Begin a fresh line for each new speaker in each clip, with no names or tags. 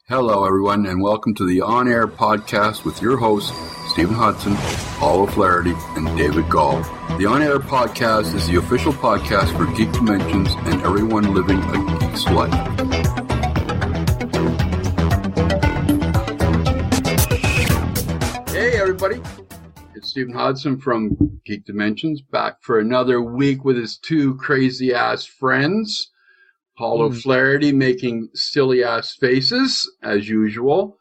Hello, everyone, and welcome to the On Air podcast with your hosts, Stephen Hudson, Paul O'Flaherty, and David Gall. The On Air podcast is the official podcast for Geek Dimensions and everyone living a geek's life. Hey, everybody. It's Stephen Hudson from Geek Dimensions, back for another week with his two crazy-ass friends. Paul O'Flaherty making silly-ass faces, as usual.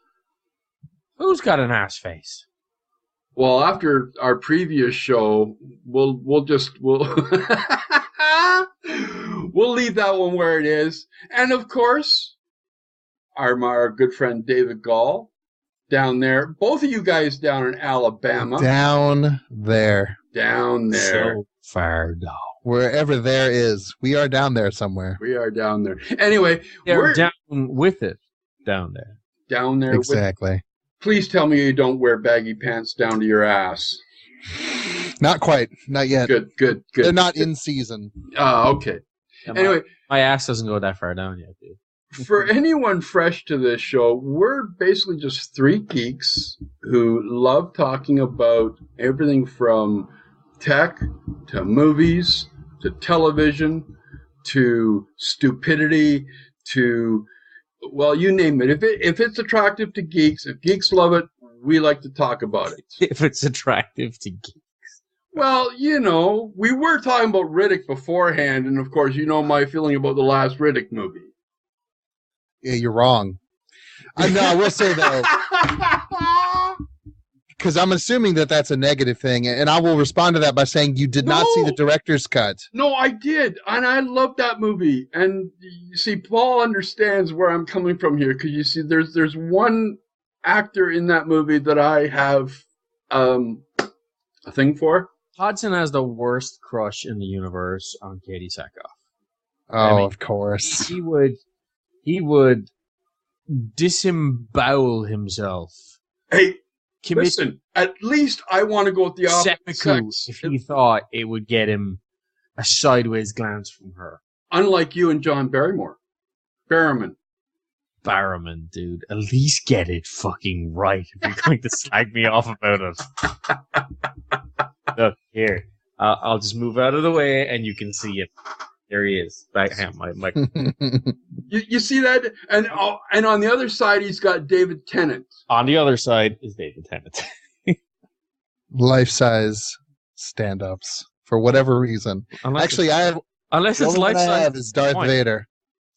Who's got an ass face?
Well, after our previous show, we'll we'll leave that one where it is. And, of course, our good friend David Gall down there. Both of you guys down in Alabama.
Down there.
So far down.
Wherever there is. We are down there somewhere.
We are down there. Anyway,
we're down with it. Down there.
Down there.
Exactly.
Please tell me you don't wear baggy pants down to your ass.
Not quite. Not yet.
Good.
They're not in season.
Okay.
Yeah,
anyway.
My ass doesn't go that far down yet, dude.
For anyone fresh to this show, we're basically just three geeks who love talking about everything from tech to movies to television to stupidity to, well, you name it. If it's attractive to geeks, if geeks love it, we like to talk about it.
If it's attractive to geeks.
Well, you know, we were talking about Riddick beforehand, and of course, you know my feeling about the last Riddick movie.
Yeah, you're wrong. No, I will say though, because I'm assuming that that's a negative thing, and I will respond to that by saying you did not see the director's cut.
No, I did, and I love that movie. And you see, Paul understands where I'm coming from here, because you see, there's one actor in that movie that I have a thing for.
Hodgson has the worst crush in the universe on Katie Sackhoff.
Oh, of course.
He would disembowel himself.
Hey, listen, at least I want to go with the opposite sex.
If he thought it would get him a sideways glance from her.
Unlike you and John Barrymore. Barrowman,
dude. At least get it fucking right if you're going to slag me off about it. Look, here. I'll just move out of the way and you can see it. There he is. Back my
you see that? And on the other side, he's got David Tennant.
On the other side is David Tennant.
Life-size stand-ups for whatever reason. Actually, I have.
Unless it's life-size.
I have is Darth Vader.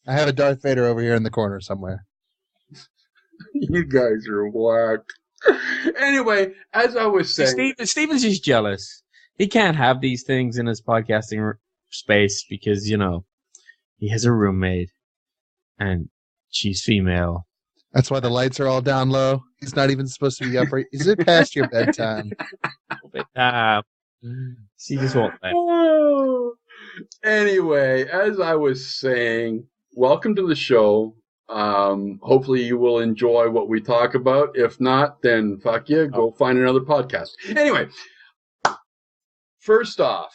I have a Darth Vader over here in the corner somewhere.
You guys are whack. Anyway, as I was saying,
Steven's just jealous. He can't have these things in his podcasting space because, you know, he has a roommate and she's female.
That's why the lights are all down low. He's not even supposed to be up. Is it past your bedtime?
She just won't let.
Anyway, as I was saying, welcome to the show. Hopefully you will enjoy what we talk about. If not, then fuck you, go find another podcast. Anyway, first off,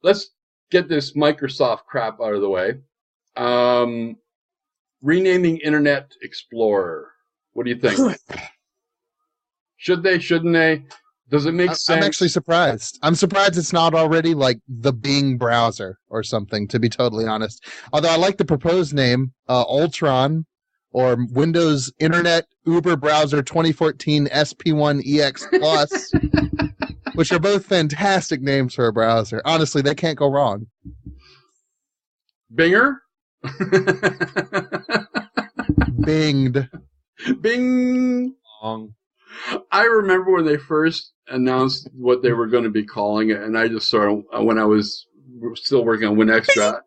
let's get this Microsoft crap out of the way. Renaming Internet Explorer. What do you think? Should they? Shouldn't they? Does it make sense?
I'm actually surprised. I'm surprised it's not already like the Bing browser or something, to be totally honest. Although I like the proposed name, Ultron, or Windows Internet Uber Browser 2014 SP1 EX Plus, which are both fantastic names for a browser. Honestly, they can't go wrong.
Binger?
Binged.
Bing! I remember when they first announced what they were going to be calling it, and I just sort of, when I was still working on WinExtra,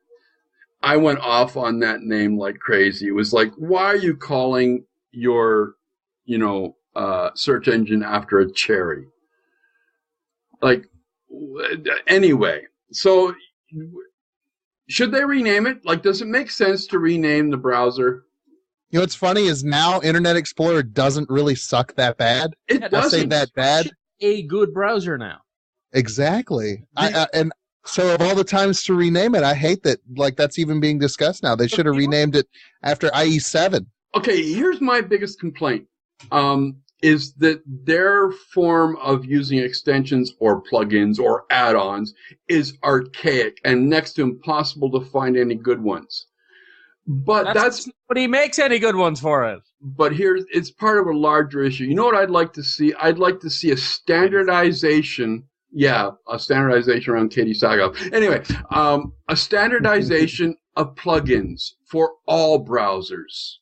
I went off on that name like crazy. It was like, why are you calling your, search engine after a cherry? Like, anyway, so should they rename it? Like, does it make sense to rename the browser?
You know what's funny is now Internet Explorer doesn't really suck that bad.
It doesn't.
Say that bad.
A good browser now.
Exactly. And so of all the times to rename it, I hate that like that's even being discussed now. They should have renamed it after IE7.
Okay, here's my biggest complaint. Is that their form of using extensions or plugins or add-ons is archaic and next to impossible to find any good ones. But that's
but he makes any good ones for it.
But it's part of a larger issue. You know what I'd like to see? I'd like to see a standardization. Yeah, a standardization around Katie Sagoff. Anyway, a standardization of plugins for all browsers.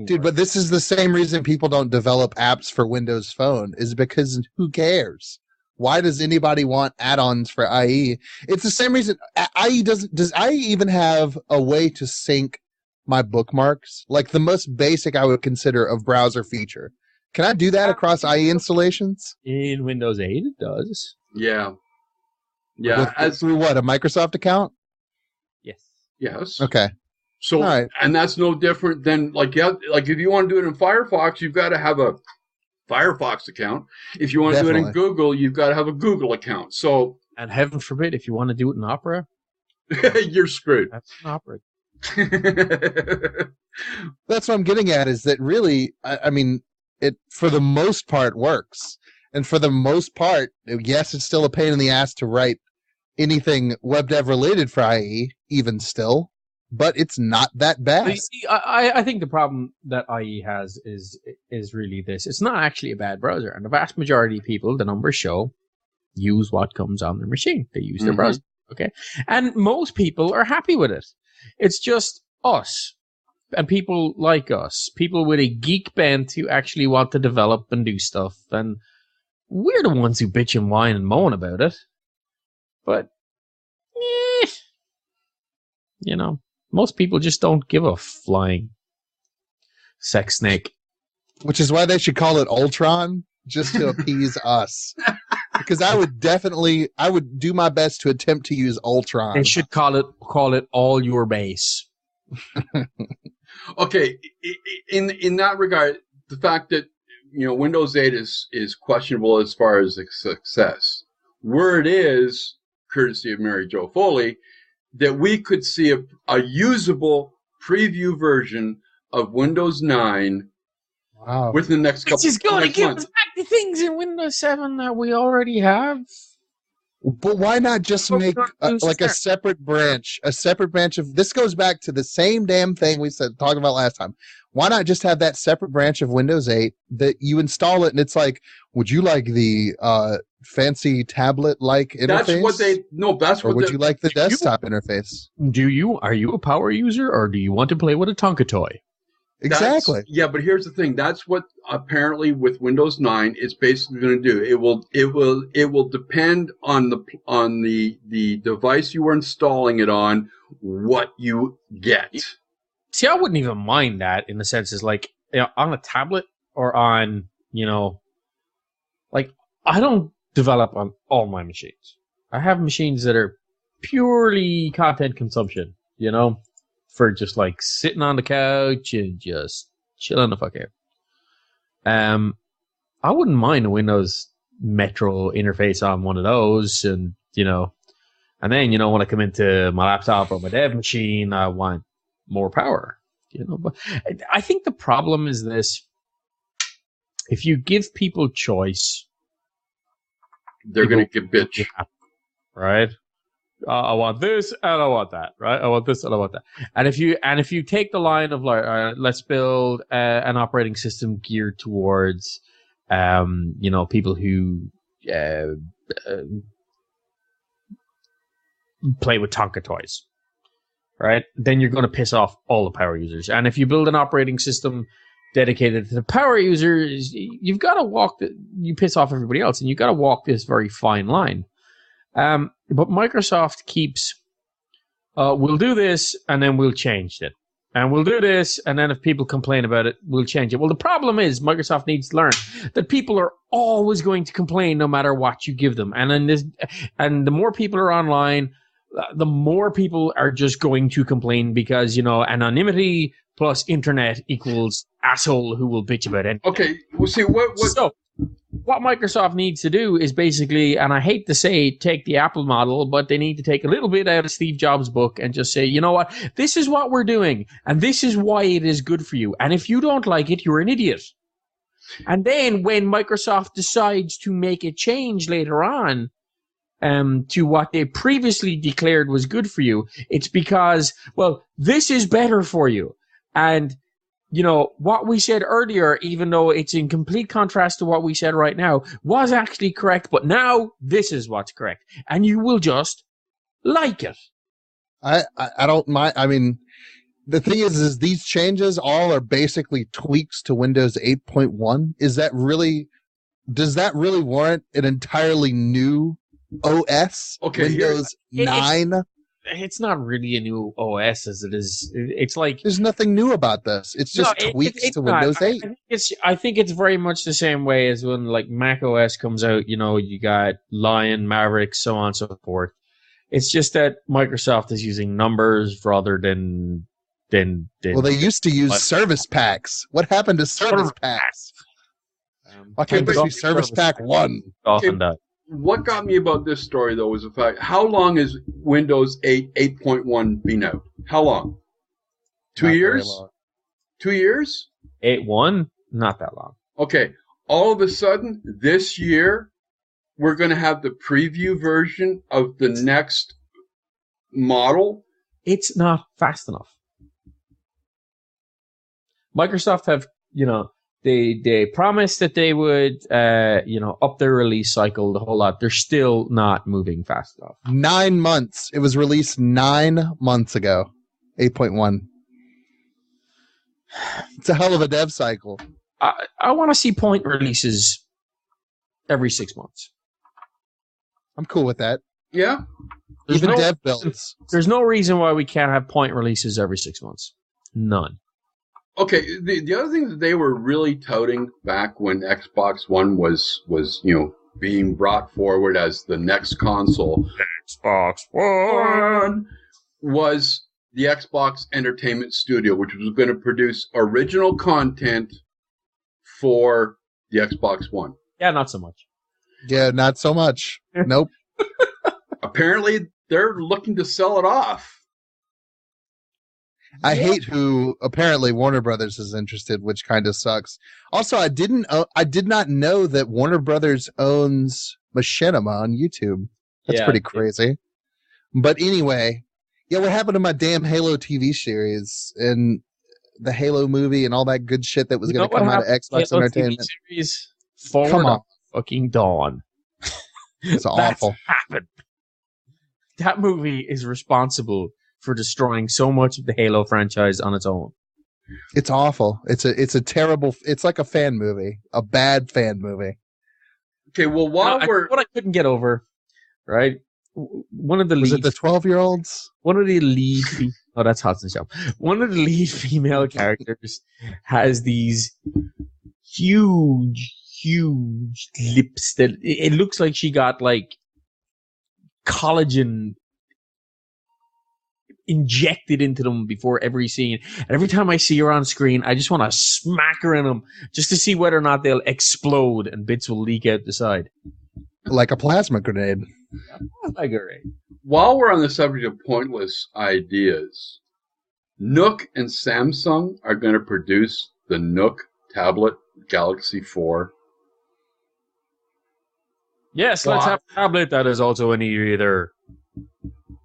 Dude, but this is the same reason people don't develop apps for Windows Phone, is because who cares? Why does anybody want add-ons for IE? It's the same reason IE does IE even have a way to sync my bookmarks? Like the most basic I would consider of browser feature. Can I do that across IE installations?
In Windows 8 it does.
Yeah. Yeah.
Through what, a Microsoft account?
Yes.
Yes.
Okay.
So,
right.
And that's no different than like if you want to do it in Firefox, you've got to have a Firefox account. If you want to do it in Google, you've got to have a Google account. So,
and heaven forbid, if you want to do it in Opera,
you're screwed.
That's an Opera.
That's what I'm getting at, is that really, I mean, it for the most part works. And for the most part, yes, it's still a pain in the ass to write anything web dev related for IE, even still. But it's not that bad.
See, I think the problem that IE has is really this. It's not actually a bad browser. And the vast majority of people, the numbers show, use what comes on their machine. They use their browser. Okay. And most people are happy with it. It's just us. And people like us. People with a geek bent who actually want to develop and do stuff. And we're the ones who bitch and whine and moan about it. But, you know. Most people just don't give a flying sex snake.
Which is why they should call it Ultron, just to appease us. Because I would do my best to attempt to use Ultron.
They should call it All Your Base.
Okay, in that regard, the fact that Windows 8 is questionable as far as success. Word is, courtesy of Mary Jo Foley, that we could see a usable preview version of Windows 9 within the next couple of months.
It's just going to give us back the things in Windows 7 that we already have.
But why not just make a separate branch? A separate branch of this goes back to the same damn thing we talked about last time. Why not just have that separate branch of Windows 8 that you install it and it's like, would you like the fancy tablet-like interface?
That's what they no. That's
or
what.
Would you like the desktop interface?
Are you a power user, or do you want to play with a Tonka toy?
Exactly.
Yeah, but here's the thing. That's what apparently with Windows 9 it's basically going to do. It will depend on the device you are installing it on, what you get.
See, I wouldn't even mind that in the sense is like on a tablet or on like I don't develop on all my machines. I have machines that are purely content consumption, for just like sitting on the couch and just chilling the fuck out. I wouldn't mind a Windows Metro interface on one of those, and and then when I come into my laptop or my dev machine, I want more power. But I think the problem is this: if you give people choice,
they're going to get bitch,
right? I want this and I want that, right? I want this and I want that. And if you take the line of like, let's build an operating system geared towards, people who play with Tonka toys, right? Then you're going to piss off all the power users. And if you build an operating system dedicated to the power users, you've got to you piss off everybody else, and you've got to walk this very fine line. But Microsoft keeps, we'll do this and then we'll change it. And we'll do this, and then if people complain about it, we'll change it. Well, the problem is Microsoft needs to learn that people are always going to complain no matter what you give them. And the more people are online, the more people are just going to complain because, anonymity plus internet equals asshole who will bitch about it.
Okay, well, see, what...
So, what Microsoft needs to do is basically, and I hate to say take the Apple model, but they need to take a little bit out of Steve Jobs' book and just say, you know what, this is what we're doing, and this is why it is good for you. And if you don't like it, you're an idiot. And then when Microsoft decides to make a change later on to what they previously declared was good for you, it's because, well, this is better for you. And you know, what we said earlier, even though it's in complete contrast to what we said right now, was actually correct, but now this is what's correct. And you will just like it.
I don't mind. I mean, the thing is these changes all are basically tweaks to Windows 8.1. Does that really warrant an entirely new OS?
Okay,
Windows 9?
It's not really a new OS as it is. It's like
there's nothing new about this. It's just tweaks to Windows 8.
I think it's very much the same way as when like Mac OS comes out. You know, you got Lion, Maverick, so on and so forth. It's just that Microsoft is using numbers rather than. Well, they
used to use service packs. What happened to service packs? Why can't this be Service Pack 1?
Often done.
What got me about this story, though, was the fact, how long has Windows 8 8.1 been out? How long? 2 years?
Long.
2 years?
8.1? Not that long.
Okay. All of a sudden, this year, we're going to have the preview version of the next model.
It's not fast enough. Microsoft have, you know, They promised that they would, up their release cycle the whole lot. They're still not moving fast enough.
9 months. It was released 9 months ago. 8.1. It's a hell of a dev cycle.
I want to see point releases every 6 months.
I'm cool with that.
Yeah.
Even dev builds.
There's no reason why we can't have point releases every 6 months. None.
Okay, the other thing that they were really touting back when Xbox One was being brought forward as the next console,
Xbox One,
was the Xbox Entertainment Studio, which was going to produce original content for the Xbox One.
Yeah, not so much.
Yeah, not so much. Nope.
Apparently, they're looking to sell it off.
I hate who apparently Warner Brothers is interested, which kind of sucks. Also, I did not know that Warner Brothers owns Machinima on YouTube. That's pretty crazy. But anyway, yeah, what happened to my damn Halo TV series and the Halo movie and all that good shit that was going to come out of Xbox
Halo
Entertainment?
TV series forward
Come on,
fucking dawn.
It's awful.
Happened. That movie is responsible for destroying so much of the Halo franchise on its own.
It's awful. It's a terrible. It's like a fan movie, a bad fan movie.
Okay, well, what
I couldn't get over, right? One of the
was it the 12-year-olds?
One of the lead. Oh, that's Hudson Show. One of the lead female characters has these huge lips that it looks like she got like collagen injected into them before every scene. And every time I see her on screen, I just want to smack her in them just to see whether or not they'll explode and bits will leak out the side.
Like a plasma grenade.
Like a grenade.
While we're on the subject of pointless ideas, Nook and Samsung are going to produce the Nook tablet Galaxy 4.
Yes, let's have a tablet that is also an e-reader.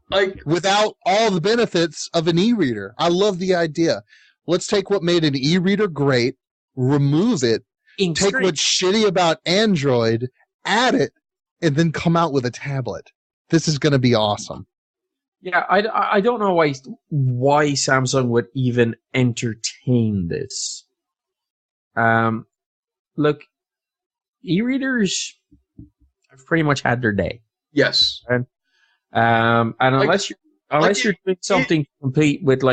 Like,
without all the benefits of an e-reader. I love the idea. Let's take what made an e-reader great, remove it, take what's shitty about Android, add it, and then come out with a tablet. This is going to be awesome.
Yeah, I don't know why Samsung would even entertain this. Look, e-readers have pretty much had their day.
Yes.
And unless you're doing something complete with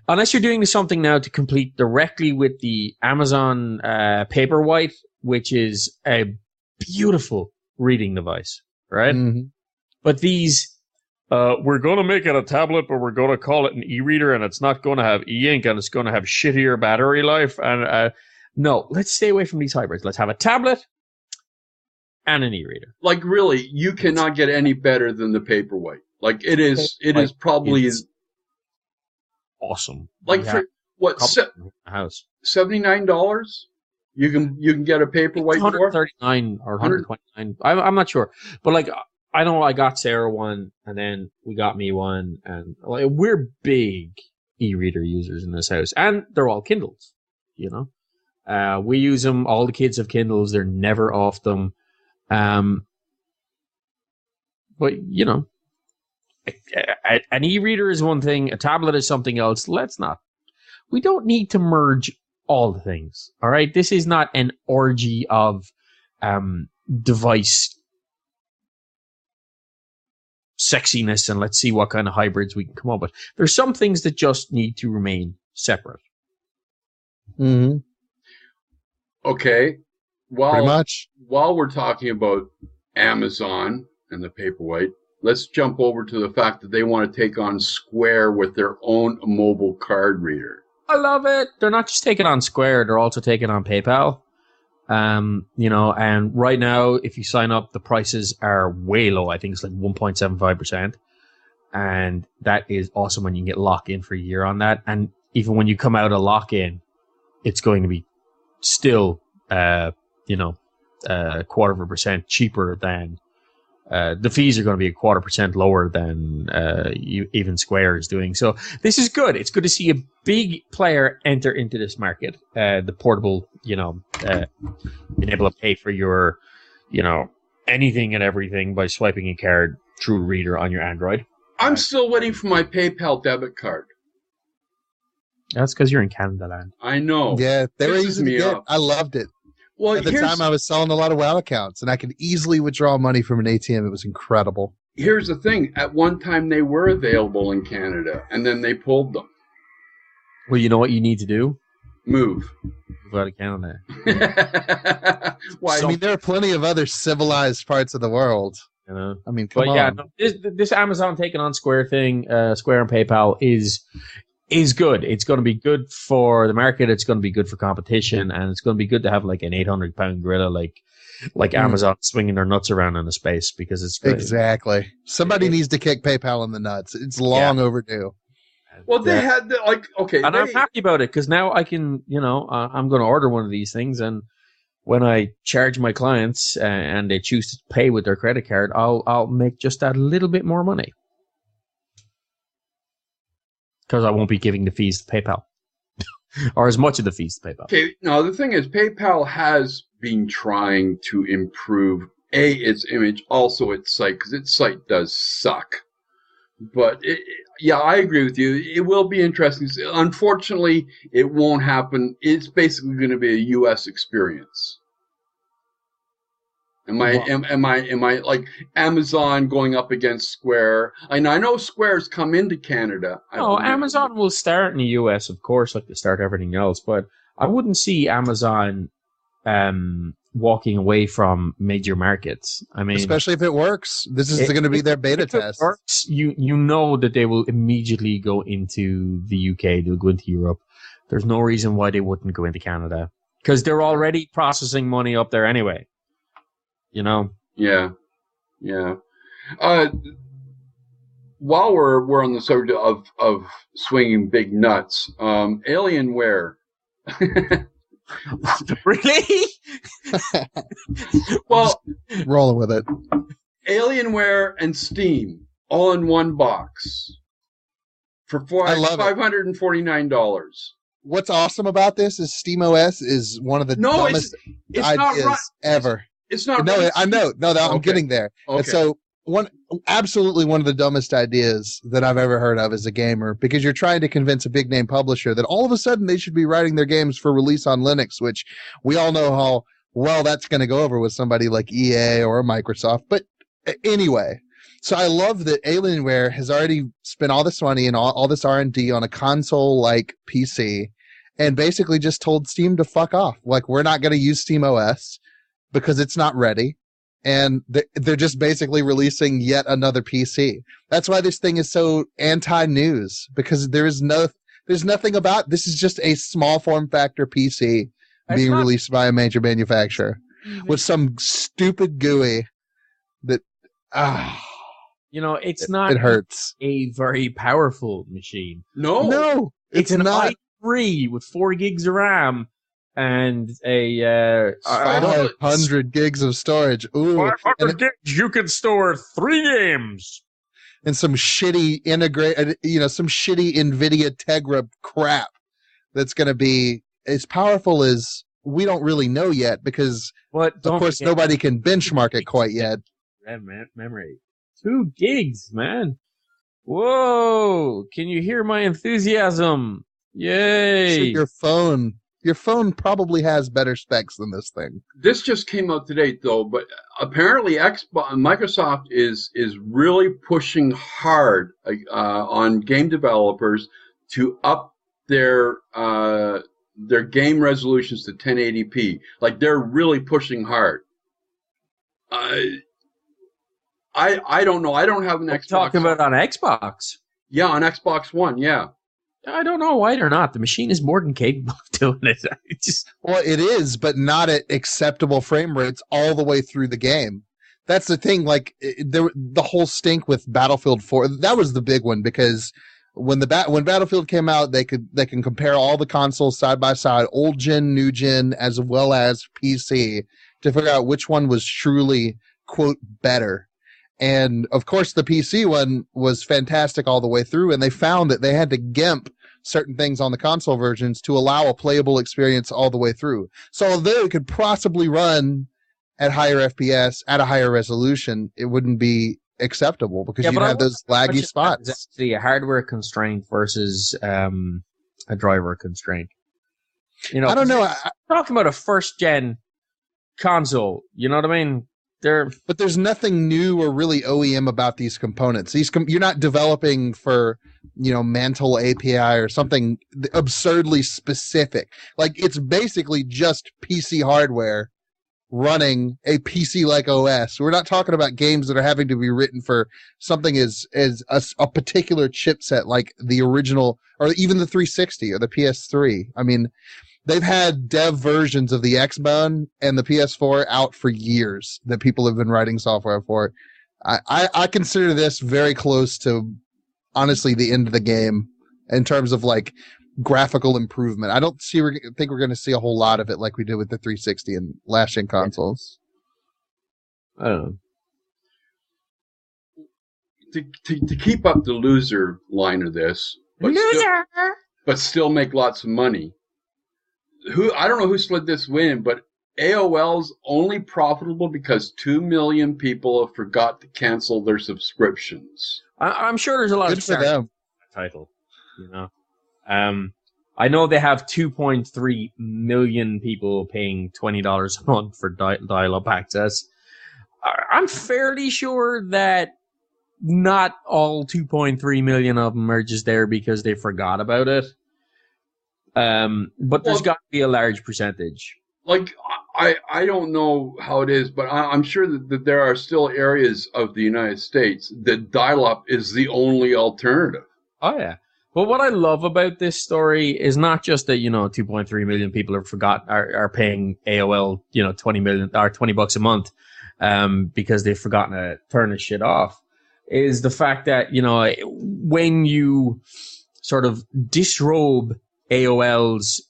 unless you're doing something now to complete directly with the Amazon Paperwhite, which is a beautiful reading device, right?
Mm-hmm.
But these, we're going to make it a tablet, but we're going to call it an e-reader, and it's not going to have e-ink, and it's going to have shittier battery life. And no, let's stay away from these hybrids. Let's have a tablet. and an e-reader.
Like really, you cannot get any better than the Paperwhite. Like it is probably
awesome.
Like for what
house
$79? You can get a Paperwhite for
139 or 129. I'm not sure, but like I know I got Sarah one, and then we got me one, and like we're big e-reader users in this house, and they're all Kindles. You know, we use them. All the kids have Kindles. They're never off them. But you know, an e-reader is one thing. A tablet is something else. We don't need to merge all the things. All right. This is not an orgy of device sexiness, and let's see what kind of hybrids we can come up with. There's some things that just need to remain separate.
Mm-hmm.
Okay.
Pretty much.
While we're talking about Amazon and the Paperwhite, let's jump over to the fact that they want to take on Square with their own mobile card reader.
I love it. They're not just taking on Square, they're also taking on PayPal. You know, and right now, if you sign up, the prices are way low. I think it's like 1.75%. And that is awesome when you can get lock-in for a year on that. And even when you come out of lock-in, it's going to be still, 0.25% cheaper than, the fees are going to be 0.25% lower than even Square is doing. So this is good. It's good to see a big player enter into this market. The portable, being able to pay for your, anything and everything by swiping a card through a reader on your Android.
I'm still waiting for my PayPal debit card.
That's because you're in Canada land.
I know.
Yeah, they were easy to get. I loved it. Well, at the time, I was selling a lot of WoW accounts, and I could easily withdraw money from an ATM. It was incredible.
Here's the thing. At one time, they were available in Canada, and then they pulled them.
Well, you know what you need to do?
Move
out of Canada.
Why? I mean, there are plenty of other civilized parts of the world.
You know?
I mean, come on.
Yeah, this Amazon taking on Square thing, Square and PayPal is good. It's going to be good for the market. It's going to be good for competition, and it's going to be good to have like an 800-pound gorilla like Amazon swinging their nuts around in the space, because it's great.
Exactly. Somebody needs to kick PayPal in the nuts. It's long overdue.
Well, they had
and I'm happy about it, because now I can, I'm going to order one of these things, and when I charge my clients and they choose to pay with their credit card, I'll make just that little bit more money. Because I won't be giving the fees to PayPal. Or as much of the fees to PayPal.
Okay, no, the thing is, PayPal has been trying to improve, its image, also its site, because its site does suck. But, I agree with you. It will be interesting. Unfortunately, it won't happen. It's basically going to be a U.S. experience. Am I like Amazon going up against Square? I know Square's come into Canada.
No, Amazon will start in the US, of course, like they start everything else. But I wouldn't see Amazon walking away from major markets. I mean, especially
if it works. This is going to be their beta test.
If it works, you know that they will immediately go into the UK. They'll go into Europe. There's no reason why they wouldn't go into Canada, because they're already processing money up there anyway. Yeah.
While we're on the subject of swinging big nuts, Alienware.
Really?
Well,
rolling with it.
Alienware and Steam all in one box for $549.
What's awesome about this is SteamOS is one of the dumbest ideas ever.
It's not.
No, I know. No, I'm getting there.
Okay.
And so absolutely one of the dumbest ideas that I've ever heard of as a gamer, because you're trying to convince a big name publisher that all of a sudden they should be writing their games for release on Linux, which we all know how well that's going to go over with somebody like EA or Microsoft. But anyway, so I love that Alienware has already spent all this money and all this R&D on a console-like PC, and basically just told Steam to fuck off. Like, we're not going to use SteamOS because it's not ready. And they're just basically releasing yet another PC. That's why this thing is so anti-news, because there's nothing about this. Is just a small form factor PC being released by a major manufacturer. with some stupid GUI that
it's not
it hurts.
a very powerful machine.
No,
It's an
not.
i3 with 4 gigs of RAM and a
500 gigs of storage. Ooh,
500 gigs. You can store 3 games.
And some shitty some shitty NVIDIA Tegra crap that's going to be as powerful as we don't really know yet because, of course, nobody can benchmark it quite yet.
RAM memory. 2 gigs, man. Whoa. Can you hear my enthusiasm? Yay.
So your phone probably has better specs than this thing.
This just came out today, though, but apparently Microsoft is really pushing hard on game developers to up their game resolutions to 1080p. Like, they're really pushing hard. I don't know. I don't have an Xbox.
Talking about on Xbox?
Yeah, on Xbox One, yeah.
I don't know why they're not. The machine is more than capable of doing it.
Well, it is, but not at acceptable frame rates all the way through the game. That's the thing. Like the whole stink with Battlefield 4. That was the big one because when Battlefield came out, they can compare all the consoles side by side, old gen, new gen, as well as PC, to figure out which one was truly quote better. And, of course, the PC one was fantastic all the way through, and they found that they had to GIMP certain things on the console versions to allow a playable experience all the way through. So although it could possibly run at higher FPS, at a higher resolution, it wouldn't be acceptable because you'd have those laggy spots.
It's actually a hardware constraint versus a driver constraint. I don't know. Talking about a first-gen console, you know what I mean?
But there's nothing new or really OEM about these components. You're not developing for, Mantle API or something absurdly specific. Like, it's basically just PC hardware running a PC-like OS. We're not talking about games that are having to be written for something as a particular chipset like the original or even the 360 or the PS3. I mean, they've had dev versions of the Xbone and the PS4 out for years that people have been writing software for. I consider this very close to, honestly, the end of the game in terms of like graphical improvement. I don't think we're going to see a whole lot of it like we did with the 360 and last-gen consoles.
I don't
know. To keep up the loser line of this, but still make lots of money. I don't know who slid this win, but AOL's only profitable because 2 million people have forgot to cancel their subscriptions.
I'm sure there's a lot
of for them.
Title, I know they have 2.3 million people paying $20 a month for dial-up access. I'm fairly sure that not all 2.3 million of them are just there because they forgot about it. But there's got to be a large percentage.
Like, I don't know how it is, but I'm sure that there are still areas of the United States that dial-up is the only alternative.
Oh, yeah. Well, what I love about this story is not just that, 2.3 million people are paying AOL, $20 a month, because they've forgotten to turn this shit off, is the fact that, when you sort of disrobe AOL's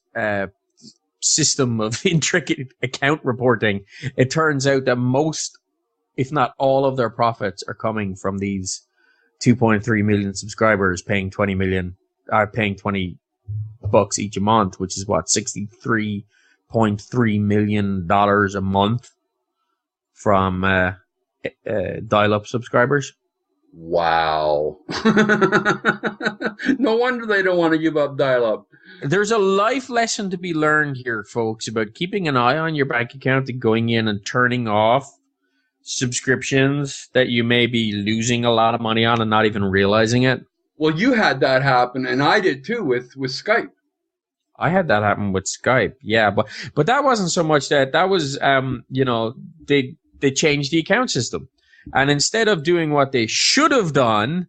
system of intricate account reporting, it turns out that most, if not all of their profits are coming from these 2.3 million subscribers paying $20 each a month, which is what, $63.3 million a month from dial-up subscribers.
Wow. No wonder they don't want to give up dial-up.
There's a life lesson to be learned here, folks, about keeping an eye on your bank account and going in and turning off subscriptions that you may be losing a lot of money on and not even realizing it.
Well, you had that happen, and I did too with Skype.
I had that happen with Skype, yeah, but that wasn't so much that. That was, they changed the account system. And instead of doing what they should have done,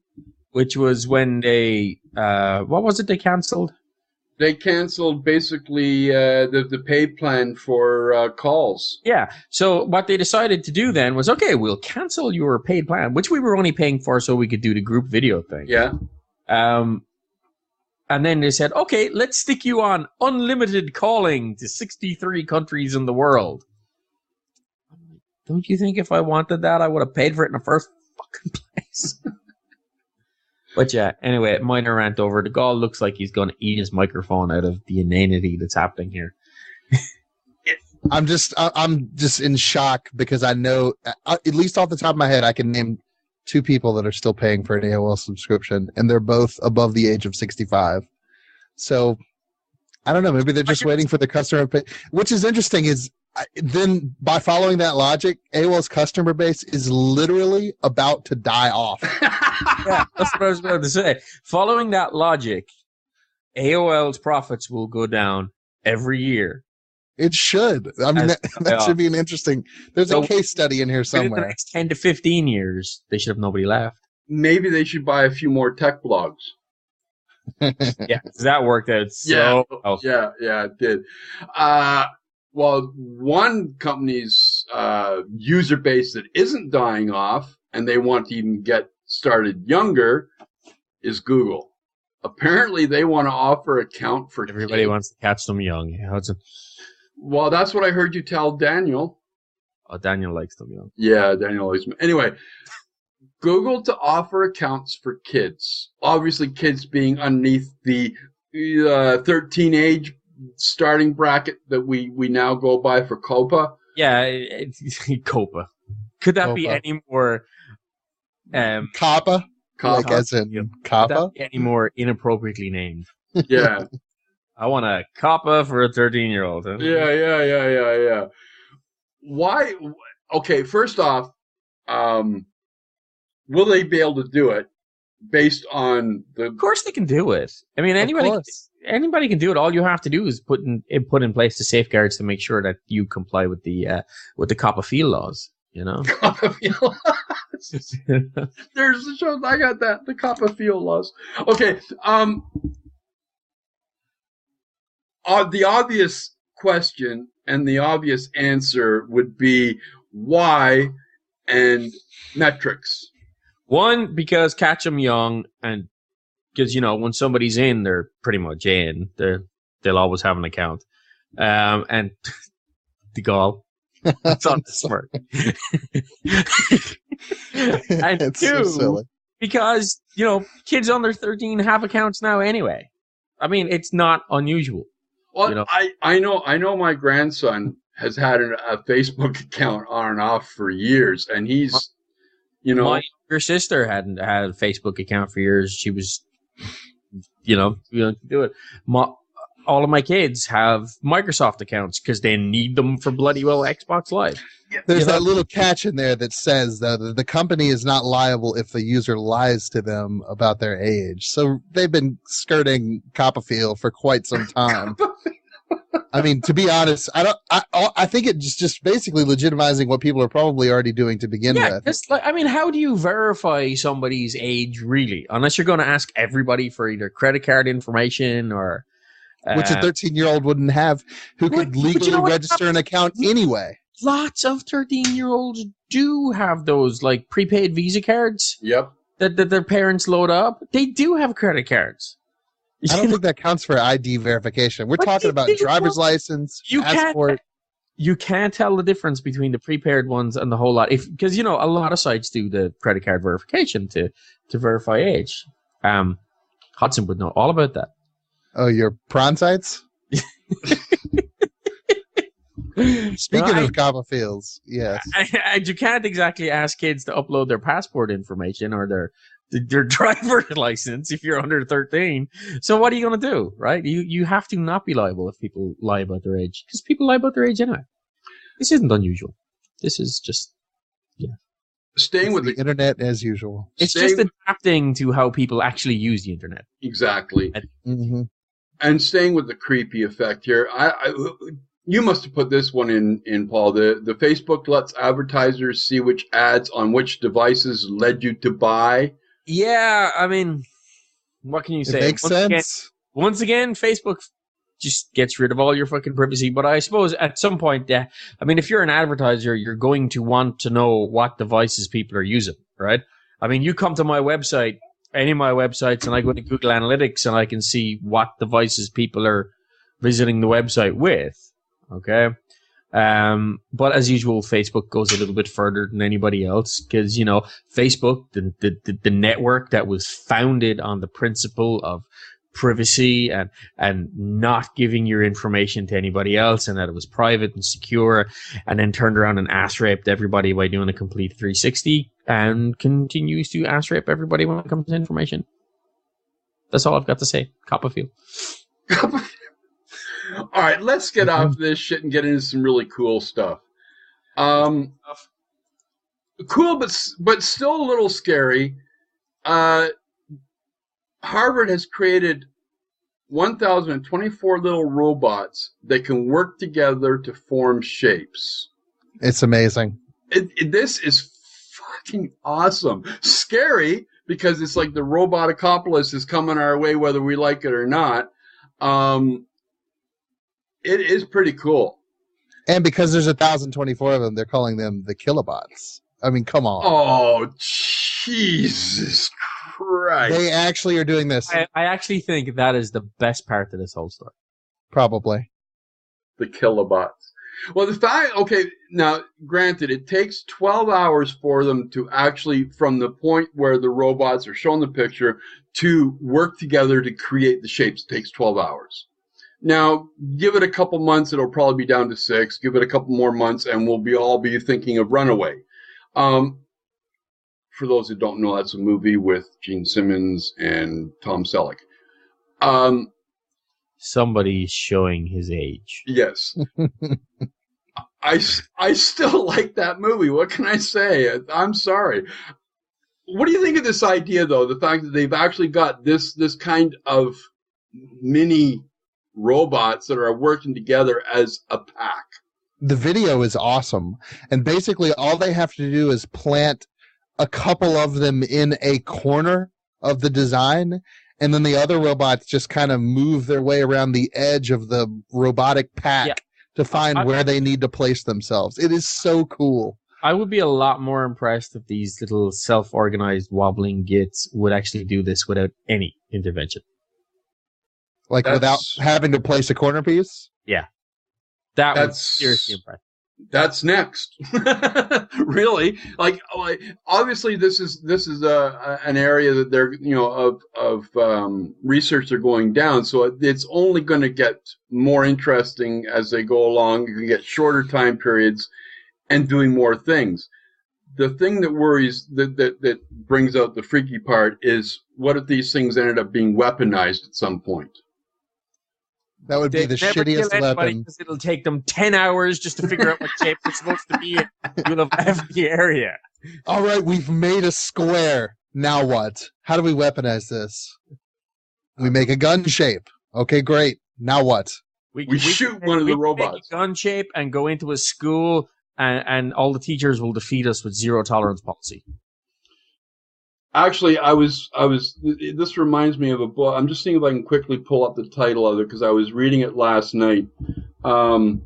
which was when they, what was it they canceled?
They canceled basically the pay plan for calls.
Yeah. So what they decided to do then was, okay, we'll cancel your paid plan, which we were only paying for so we could do the group video thing.
Yeah.
And then they said, okay, let's stick you on unlimited calling to 63 countries in the world. Don't you think if I wanted that, I would have paid for it in the first fucking place? But yeah, anyway, minor rant over. The Gaul looks like he's going to eat his microphone out of the inanity that's happening here.
I'm just in shock because I know, at least off the top of my head, I can name 2 people that are still paying for an AOL subscription, and they're both above the age of 65. So I don't know. Maybe they're just waiting for the customer pay. Which is interesting is then by following that logic, AOL's customer base is literally about to die off.
Yeah, that's what I was about to say. Following that logic, AOL's profits will go down every year.
It should. I mean, that should be an interesting. There's a case study in here somewhere.
In the next 10 to 15 years, they should have nobody left.
Maybe they should buy a few more tech blogs.
Yeah, that worked out so well.
Yeah, it did. Well, one company's user base that isn't dying off, and they want to even get started younger, is Google. Apparently, they want to offer account for
everybody wants to catch them young.
Well, that's what I heard you tell Daniel.
Oh, Daniel likes them young.
Yeah, Daniel likes them. Anyway, Google to offer accounts for kids. Obviously, kids being underneath the 13 age starting bracket that we now go by for COPPA.
Yeah, COPPA. Could that be any more...
COPPA? Like as in COPPA?
Could that be any more inappropriately named?
Yeah.
I want a COPPA for a 13-year-old. Huh?
Yeah. Why? Okay, first off, will they be able to do it based on the... Of
course they can do it. I mean, anybody can do it. All you have to do is put in place the safeguards to make sure that you comply with the COPPA field laws. You know,
COPPA field laws. There's the show. I got that. The COPPA field laws. Okay. The obvious question and the obvious answer would be why and metrics.
One, because catch them young, and because, you know, when somebody's in, they're pretty much in. They'll always have an account. And the goal. That's on the smart. And
it's
2,
so silly.
Because, you know, kids under 13 have accounts now anyway. I mean, it's not unusual.
Well,
you know?
I know my grandson has had a Facebook account on and off for years, and he's, you know.
My younger sister hadn't had a Facebook account for years. She was, you know, do it. All of my kids have Microsoft accounts because they need them for bloody well Xbox Live.
There's that little catch in there that says that the company is not liable if the user lies to them about their age. So they've been skirting Copperfield for quite some time. I mean, to be honest, I think it's just basically legitimizing what people are probably already doing to begin with.
I mean, how do you verify somebody's age really? Unless you're going to ask everybody for either credit card information or...
which a 13-year-old wouldn't have, who could legally register an account anyway.
Lots of 13-year-olds do have those, like, prepaid Visa cards.
Yep.
That their parents load up. They do have credit cards.
I don't think that counts for ID verification. We're talking about driver's license, passport.
You can't tell the difference between the prepaid ones and the whole lot. Because, you know, a lot of sites do the credit card verification to verify age. Hudson would know all about that.
Oh, your prawn sites? Speaking of Copperfields, yes.
And you can't exactly ask kids to upload their passport information or their driver license if you're under 13. So what are you going to do, right? You have to not be liable if people lie about their age, because people lie about their age anyway. This isn't unusual. This is just,
Staying with
the internet as usual.
It's just adapting to how people actually use the internet.
Exactly. And staying with the creepy effect here, you must have put this one in, Paul. The Facebook lets advertisers see which ads on which devices led you to buy.
Yeah, I mean, what can you say?
It makes sense.
Once again, Facebook just gets rid of all your fucking privacy. But I suppose at some point, I mean, if you're an advertiser, you're going to want to know what devices people are using, right? I mean, you come to my website, any of my websites, and I go to Google Analytics and I can see what devices people are visiting the website with, okay? But as usual, Facebook goes a little bit further than anybody else because, you know, Facebook, the network that was founded on the principle of privacy and not giving your information to anybody else and that it was private and secure, and then turned around and ass raped everybody by doing a complete 360 and continues to ass rape everybody when it comes to information. That's all I've got to say. COPPA feel.
All right, let's get off this shit and get into some really cool stuff. Cool, but still a little scary. Harvard has created 1,024 little robots that can work together to form shapes.
It's amazing.
This is fucking awesome. Scary because it's like the robot apocalypse is coming our way whether we like it or not. It is pretty cool.
And because there's 1,024 of them, they're calling them the kilobots. I mean, come on.
Oh, Jesus Christ.
They actually are doing this.
I actually think that is the best part of this whole story.
Probably.
The kilobots. Well, the fact, okay, now, granted, it takes 12 hours for them to actually, from the point where the robots are shown the picture, to work together to create the shapes. It takes 12 hours. Now, give it a couple months, it'll probably be down to 6. Give it a couple more months, and we'll all be thinking of Runaway. For those who don't know, that's a movie with Gene Simmons and Tom Selleck.
Somebody's showing his age.
Yes. I still like that movie. What can I say? I'm sorry. What do you think of this idea, though? The fact that they've actually got this kind of mini robots that are working together as a pack.
The video is awesome. And basically all they have to do is plant a couple of them in a corner of the design, and then the other robots just kind of move their way around the edge of the robotic pack to find where they need to place themselves. It is so cool.
I would be a lot more impressed if these little self-organized wobbling gits would actually do this without any intervention.
Like without having to place a corner piece?
Yeah. That's seriously impressive.
That's next. Really, like obviously this is an area that they're of research they're going down. So it's only going to get more interesting as they go along. You can get shorter time periods and doing more things. The thing that worries that brings out the freaky part is what if these things ended up being weaponized at some point?
That would be the shittiest weapon.
It'll take them 10 hours just to figure out what shape it's supposed to be in. You'll have every area.
All right, we've made a square. Now what? How do we weaponize this? We make a gun shape. Okay, great. Now what?
We shoot one of the robots.
Make a gun shape and go into a school, and all the teachers will defeat us with zero tolerance policy.
Actually, this reminds me of a book. I'm just seeing if I can quickly pull up the title of it because I was reading it last night. I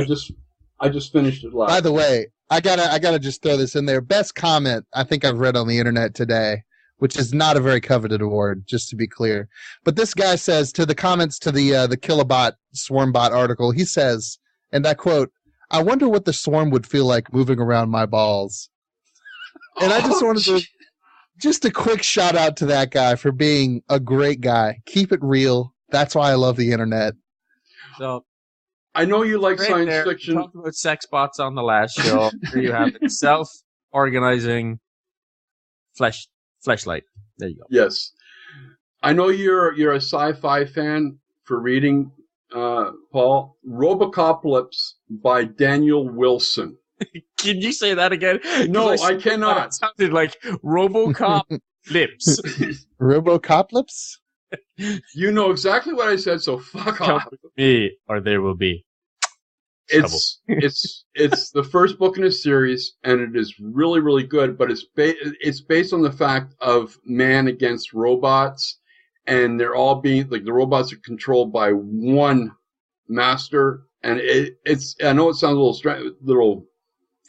just finished it last.
By the way, I gotta just throw this in there. Best comment I think I've read on the internet today, which is not a very coveted award, just to be clear. But this guy says to the comments to the Kilobot Swarmbot article, he says, and I quote, "I wonder what the swarm would feel like moving around my balls." And I just wanted to, just a quick shout out to that guy for being a great guy. Keep it real. That's why I love the internet.
So,
I know you like science fiction.
We talked about sex bots on the last show. Here you have it. Self-organizing fleshlight. There you go.
Yes. I know you're a sci-fi fan for reading, Paul. Robocopolis by Daniel Wilson.
Can you say that again?
No, I cannot.
It sounded like RoboCop lips.
RoboCop lips?
You know exactly what I said, so fuck off.
Me, or there will be trouble.
It's the first book in a series, and it is really, really good. But it's based on the fact of man against robots, and they're all being like the robots are controlled by one master, and it's I know it sounds a little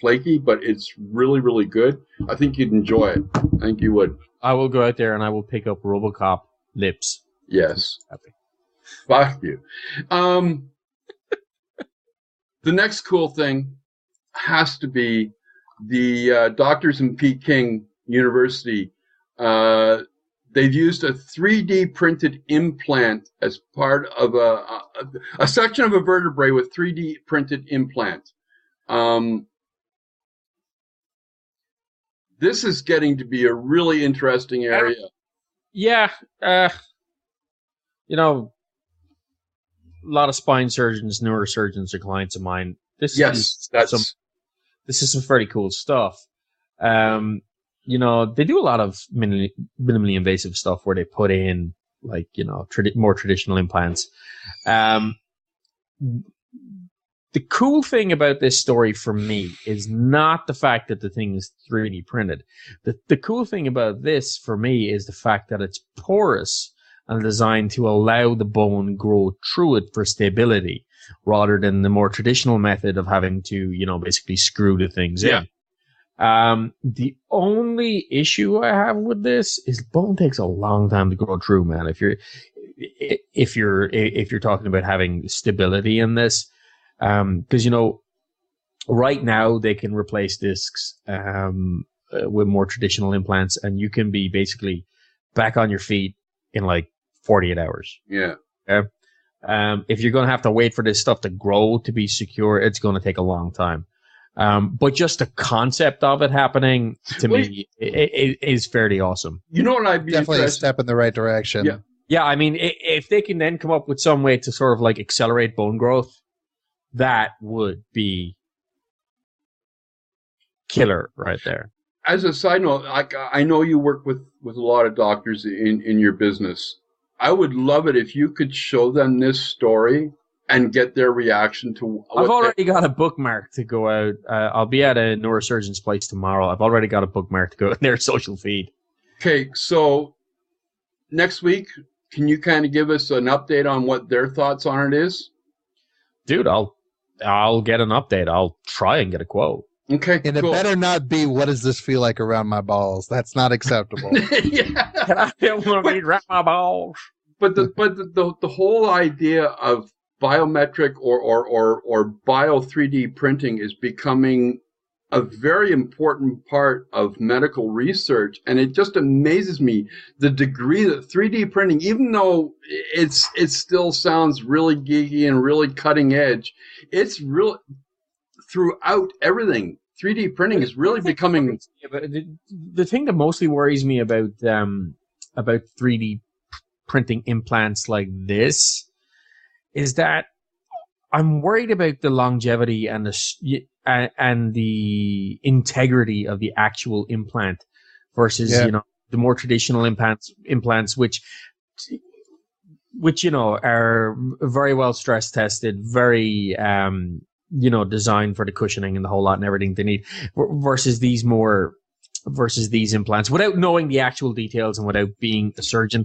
flaky, but it's really, really good. I think you'd enjoy it. I think you would.
I will go out there and I will pick up RoboCop lips.
Yes.
Happy.
Fuck you. The next cool thing has to be the doctors in Peking University. They've used a 3D printed implant as part of a section of a vertebrae with 3D printed implant. This is getting to be a really interesting area.
Yeah. You know, a lot of spine surgeons, neurosurgeons are clients of mine. This is some fairly cool stuff. You know, they do a lot of minimally invasive stuff where they put in, like, you know, more traditional implants. The cool thing about this story for me is not the fact that the thing is 3D printed. The cool thing about this for me is the fact that it's porous and designed to allow the bone grow through it for stability, rather than the more traditional method of having to, you know, basically screw the things in. The only issue I have with this is bone takes a long time to grow through, man. If you're talking about having stability in this, because, you know, right now they can replace discs with more traditional implants, and you can be basically back on your feet in like 48 hours.
Yeah.
Okay? If you're going to have to wait for this stuff to grow to be secure, it's going to take a long time. But just the concept of it happening to me is fairly awesome.
You know what I'd be
Definitely a
interested.
step in the right direction.
Yeah.
Yeah, I mean, if they can then come up with some way to sort of like accelerate bone growth, that would be killer right there.
As a side note, I know you work with a lot of doctors in your business. I would love it if you could show them this story and get their reaction to.
I've already got a bookmark to go out. I'll be at a neurosurgeon's place tomorrow. I've already got a bookmark to go in their social feed.
Okay, so next week, can you kind of give us an update on what their thoughts on it is?
Dude, I'll get an update. I'll try and get a quote.
Okay,
And
cool.
it better not be, what does this feel like around my balls? That's not acceptable.
Yeah.
Can I feel one of these wrap my balls?
But the whole idea of biometric or bio 3D printing is becoming a very important part of medical research, and it just amazes me the degree that 3D printing, even though it still sounds really geeky and really cutting edge, it's real throughout everything. 3D printing is really becoming.
The thing that mostly worries me about 3D printing implants like this is that I'm worried about the longevity and the integrity of the actual implant versus you know, the more traditional implants which you know are very well stress tested, very you know, designed for the cushioning and the whole lot and everything they need, versus these implants, without knowing the actual details and without being a surgeon.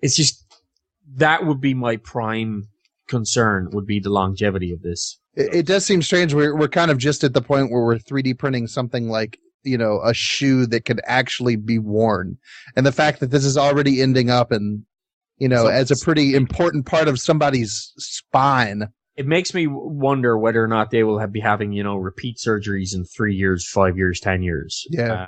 It's just, that would be my prime concern, would be the longevity of this.
It does seem strange. We're kind of just at the point where we're 3D printing something like, you know, a shoe that could actually be worn. And the fact that this is already ending up in, you know, as a pretty important part of somebody's spine.
It makes me wonder whether or not they will be having, you know, repeat surgeries in 3 years, 5 years, 10 years.
Yeah.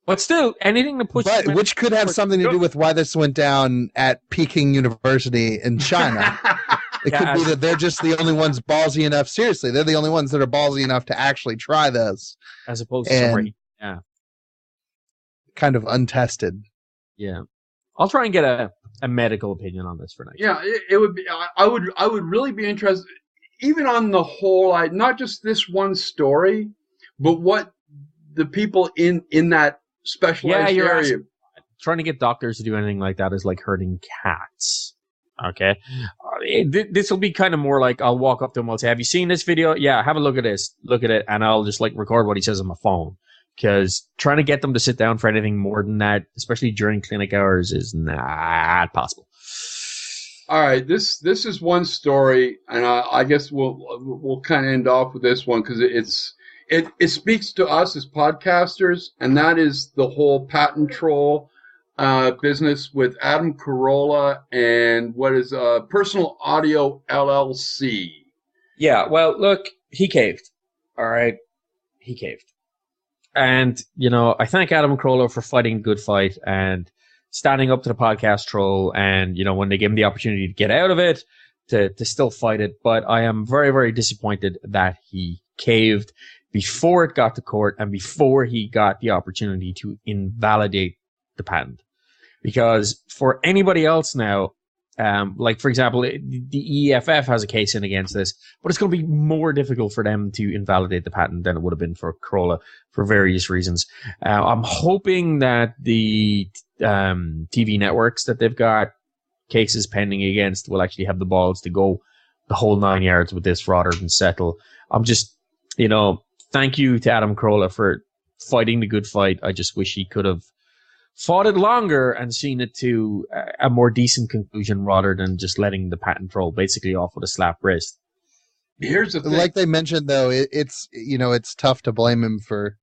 But still, anything to push.
But which could have something to do with why this went down at Peking University in China. It could be that they're just the only ones ballsy enough. Seriously, they're the only ones that are ballsy enough to actually try this.
As opposed to somebody. Yeah.
Kind of untested.
Yeah. I'll try and get a medical opinion on this for next.
Yeah, it would be. I would really be interested, even on the whole. Not just this one story, but what the people in that specialized area.
Trying to get doctors to do anything like that is like herding cats. Okay, this will be kind of more like, I'll walk up to him, I'll say, "Have you seen this video? Yeah, have a look at this. Look at it," and I'll just like record what he says on my phone. because trying to get them to sit down for anything more than that, especially during clinic hours, is not possible.
All right, this is one story, and I guess we'll kind of end off with this one because it speaks to us as podcasters, and that is the whole patent troll business with Adam Carolla and what is Personal Audio LLC.
Yeah, well, look, he caved. All right, he caved. And, you know, I thank Adam Carolla for fighting a good fight and standing up to the podcast troll. And, you know, when they gave him the opportunity to get out of it, to still fight it. But I am very, very disappointed that he caved before it got to court and before he got the opportunity to invalidate the patent. Because for anybody else now, like, for example, the EFF has a case in against this, but it's going to be more difficult for them to invalidate the patent than it would have been for Carolla for various reasons. I'm hoping that the TV networks that they've got cases pending against will actually have the balls to go the whole 9 yards with this rather than settle. I'm just, you know, thank you to Adam Carolla for fighting the good fight. I just wish he could have fought it longer and seen it to a more decent conclusion rather than just letting the patent troll basically off with a slap wrist.
Here's the thing.
Like they mentioned, though, it's you know, it's tough to blame him for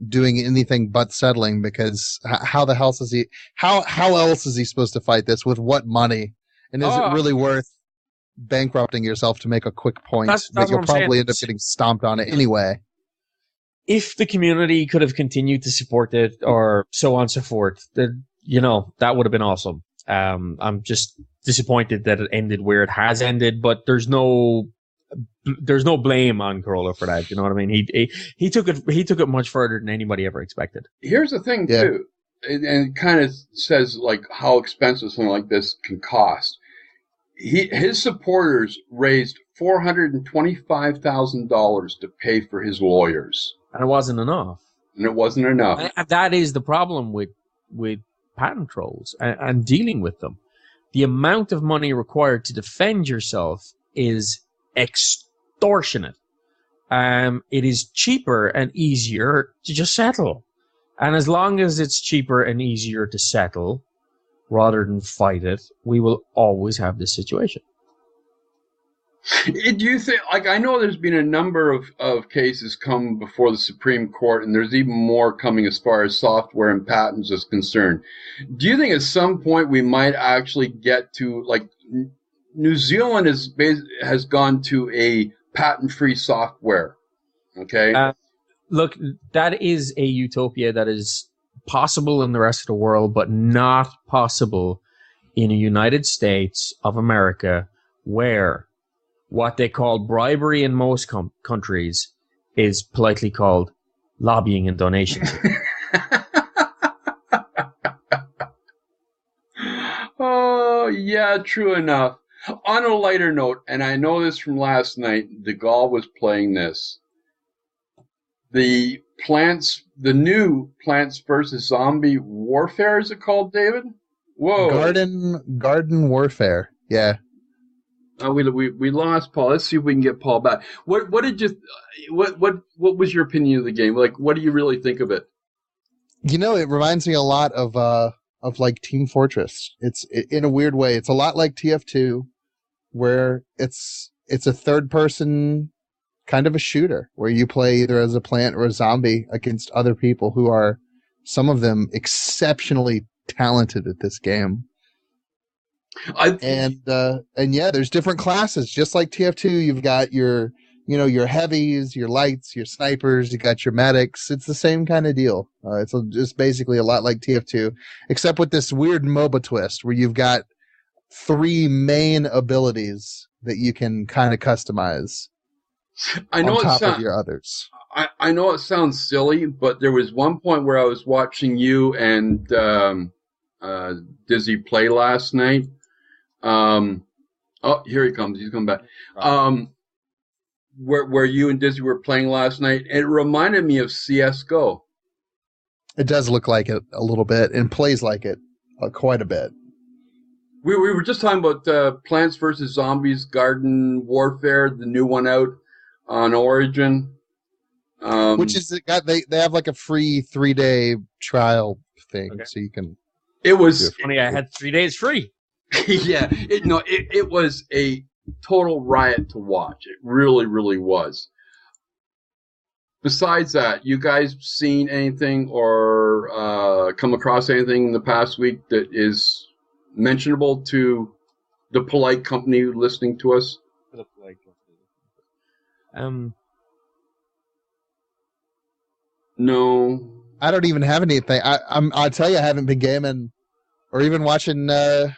doing anything but settling, because how the hell is he? How else is he supposed to fight this? With what money? And is it really worth bankrupting yourself to make a quick point that you'll probably end up getting stomped on it anyway?
If the community could have continued to support it or so on and so forth, then, you know, that would have been awesome. I'm just disappointed that it ended where it has ended, but there's no blame on Carolla for that. You know what I mean? He took it much further than anybody ever expected.
Here's the thing too, and it kind of says like how expensive something like this can cost. His supporters raised $425,000 to pay for his lawyers.
And it wasn't enough. That is the problem with patent trolls and dealing with them. The amount of money required to defend yourself is extortionate. It is cheaper and easier to just settle. And as long as it's cheaper and easier to settle rather than fight it, we will always have this situation.
Do you think, like, I know there's been a number of cases come before the Supreme Court, and there's even more coming as far as software and patents is concerned. Do you think at some point we might actually get to, like, New Zealand has gone to a patent-free software, okay?
Look, that is a utopia that is possible in the rest of the world, but not possible in the United States of America, where what they call bribery in most countries is politely called lobbying and donations.
Oh, yeah, true enough. On a lighter note, and I know this from last night, DeGaulle was playing this. The new Plants vs. Zombie Warfare, is it called, David? Whoa.
Garden Warfare, yeah.
We lost Paul. Let's see if we can get Paul back. What was your opinion of the game? Like, what do you really think of it?
You know, it reminds me a lot of like Team Fortress. It's in a weird way. It's a lot like TF2, where it's a third person kind of a shooter where you play either as a plant or a zombie against other people who are, some of them, exceptionally talented at this game. And yeah, there's different classes, just like TF2. You've got your heavies, your lights, your snipers. You got your medics. It's the same kind of deal. It's just basically a lot like TF2, except with this weird MOBA twist where you've got 3 main abilities that you can kind of customize.
I know
on top of your others.
I know it sounds silly, but there was one point where I was watching you and Dizzy play last night. Oh, here he comes. He's coming back. Where you and Dizzy were playing last night, it reminded me of CS:GO.
It does look like it a little bit, and plays like it quite a bit.
We were just talking about Plants vs. Zombies Garden Warfare, the new one out on Origin.
Which is they have like a free 3-day trial thing, so you can.
It was
funny. I had 3 days free.
Yeah, it was a total riot to watch. It really, really was. Besides that, you guys seen anything or come across anything in the past week that is mentionable to the polite company listening to us? No.
I don't even have anything. I'll tell you, I haven't been gaming or even watching a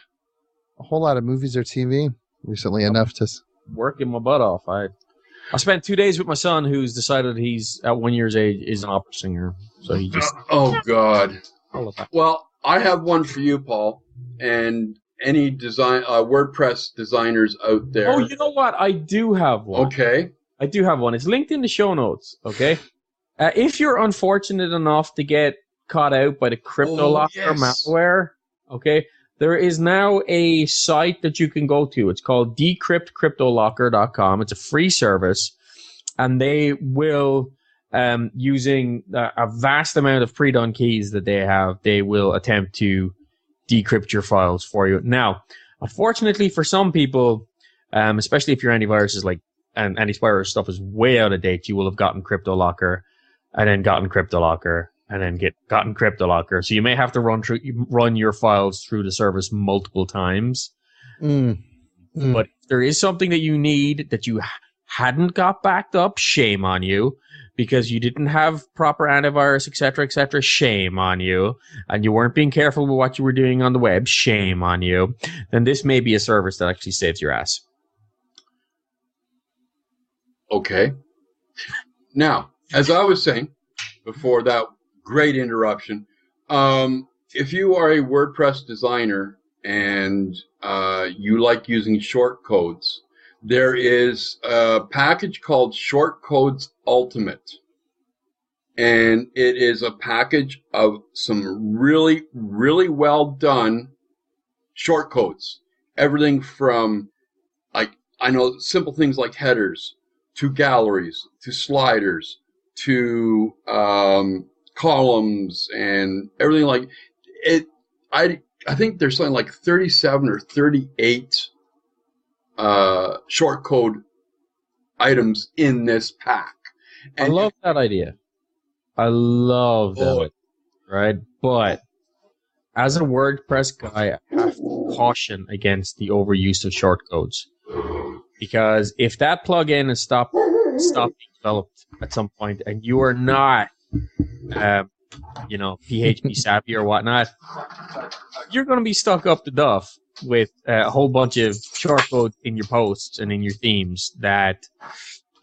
whole lot of movies or TV recently enough to
working my butt off. I spent 2 days with my son, who's decided he's at 1 year's age is an opera singer. So he just
oh God. Well, I have one for you, Paul, and any design WordPress designers out there.
Oh, you know what? I do have one.
Okay.
I do have one. It's linked in the show notes. Okay. If you're unfortunate enough to get caught out by the CryptoLocker malware, okay, there is now a site that you can go to. It's called decryptcryptolocker.com. It's a free service, and they will, using a vast amount of pre-done keys that they have, they will attempt to decrypt your files for you. Now, unfortunately for some people, especially if your antivirus is and antivirus stuff is way out of date, you will have gotten CryptoLocker and then gotten CryptoLocker and then gotten CryptoLocker. So you may have to run your files through the service multiple times. But if there is something that you need that you hadn't got backed up, shame on you, because you didn't have proper antivirus, etc., shame on you, and you weren't being careful with what you were doing on the web, shame on you, then this may be a service that actually saves your ass.
Okay. Now, as I was saying before that great interruption, if you are a WordPress designer and you like using short codes, there is a package called Shortcodes Ultimate. And it is a package of some really, really well done shortcodes. Everything from, I know simple things like headers, to galleries, to sliders, to columns, and everything like it. I think there's something like 37 or 38 shortcode items in this pack. And
I love that idea. I love that, right? But as a WordPress guy, I have to caution against the overuse of shortcodes. Because if that plugin is stopped being developed at some point, and you are not, PHP savvy or whatnot, you're going to be stuck up to duff with a whole bunch of shortcodes in your posts and in your themes that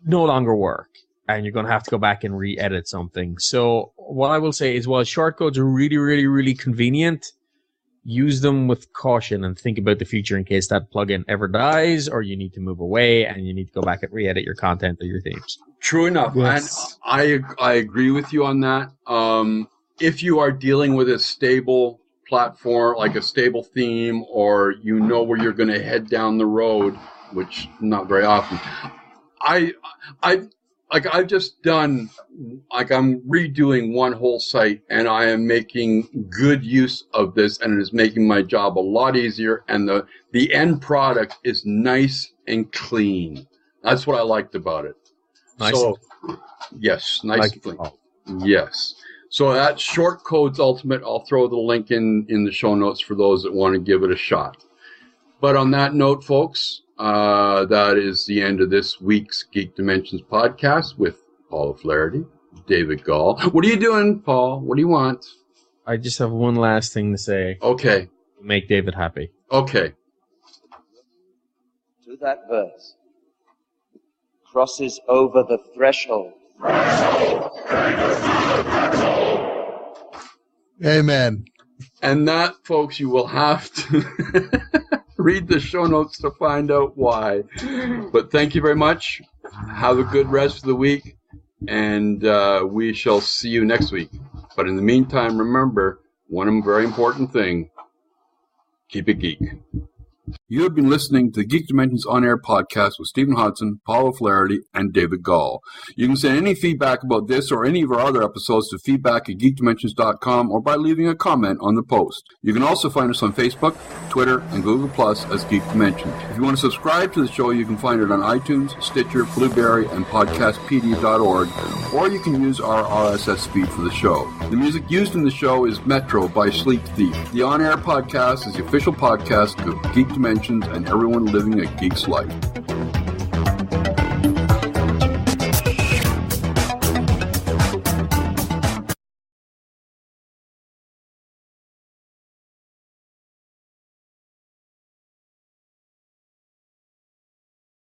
no longer work, and you're going to have to go back and re-edit something. So what I will say is, while shortcodes are really, really, really convenient, use them with caution and think about the future in case that plugin ever dies or you need to move away and you need to go back and re-edit your content or your themes.
True enough.
Yes.
And I agree with you on that. If you are dealing with a stable platform, like a stable theme, or you know where you're going to head down the road, which not very often, I've just done, I'm redoing one whole site, and I am making good use of this, and it is making my job a lot easier, and the end product is nice and clean. That's what I liked about it.
Nice.
So, yes, nice and clean. Yes. So that's Shortcodes Ultimate. I'll throw the link in the show notes for those that want to give it a shot. But on that note, folks, that is the end of this week's Geek Dimensions podcast with Paul Flaherty, David Gall. What are you doing, Paul? What do you want?
I just have one last thing to say.
Okay.
Make David happy.
Okay.
To that verse. Crosses over the threshold.
Amen.
And that, folks, you will have to read the show notes to find out why. But thank you very much. Have a good rest of the week, and we shall see you next week. But in the meantime, remember, one very important thing, keep it geek. You have been listening to the Geek Dimensions On Air podcast with Stephen Hodson, Paulo Flaherty, and David Gall. You can send any feedback about this or any of our other episodes to feedback@geekdimensions.com or by leaving a comment on the post. You can also find us on Facebook, Twitter, and Google Plus as Geek Dimensions. If you want to subscribe to the show, you can find it on iTunes, Stitcher, Blueberry, and podcastpedia.org, or you can use our RSS feed for the show. The music used in the show is Metro by Sleep Thief. The On Air podcast is the official podcast of Geek Dimensions and everyone living a geek's life.